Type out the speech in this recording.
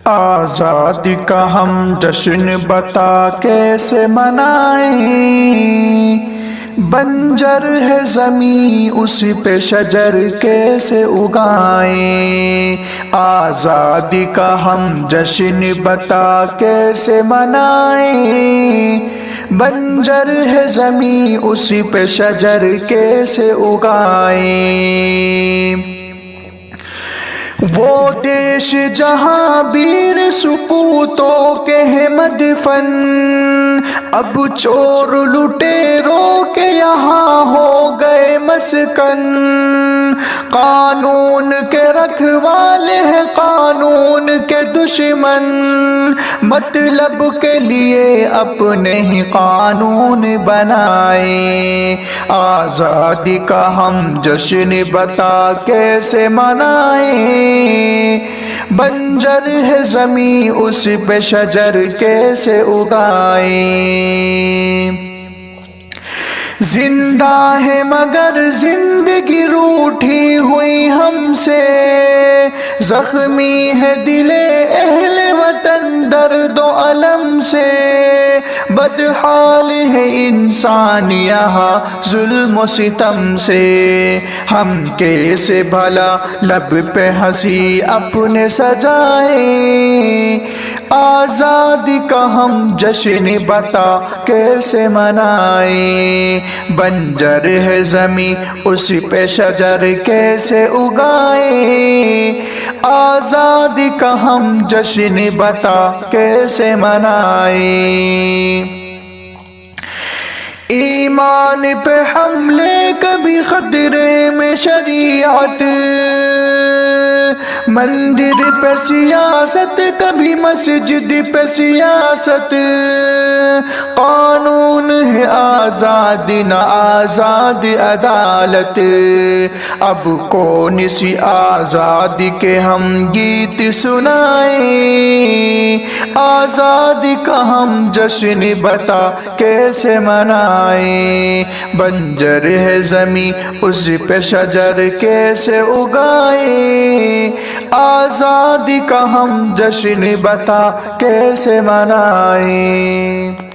آزادی کا ہم جشن بتا کیسے منائیں، بنجر ہے زمیں اس پہ شجر کیسے اگائیں، آزادی کا ہم جشن بتا کیسے منائیں، بنجر ہے زمیں اس پہ شجر کیسے اگائیں، وہ دیش جہاں ویر سپوتوں کے ہے مدفن، اب چور لٹیروں کے یہاں ہو گئے مسکن، قانون کے رکھوالے ہیں قانون کے دشمن، مطلب کے لیے اپنے ہی قانون بنائے، آزادی کا ہم جشن بتا کیسے منائیں، بنجر ہے زمیں اس پہ شجر کیسے اگائیں، زندہ ہے مگر زندگی روٹھی ہوئی ہم سے، زخمی ہے دل اہل وطن درد و الم سے، بدحال ہے انسان یہاں ظلم و ستم سے، ہم کیسے بھلا لب پہ ہنسی اپنے سجائیں، آزادی کا ہم جشن بتا کیسے منائیں، بنجر ہے زمیں اس پہ شجر کیسے اگائیں، آزادی کا ہم جشن بتا کیسے منائیں، ایمان پہ حملے کبھی خطرے میں شریعت، مندر پہ سیاست کبھی مسجد پہ سیاست، قانون ہے آزاد نہ آزاد عدالت، اب کون سی آزادی کے ہم گیت سنائیں، آزادی کا ہم جشن بتا کیسے منائیں، بنجر ہے زمیں اس پہ شجر کیسے اگائیں، آزادی کا ہم جشن بتا کیسے منائیں۔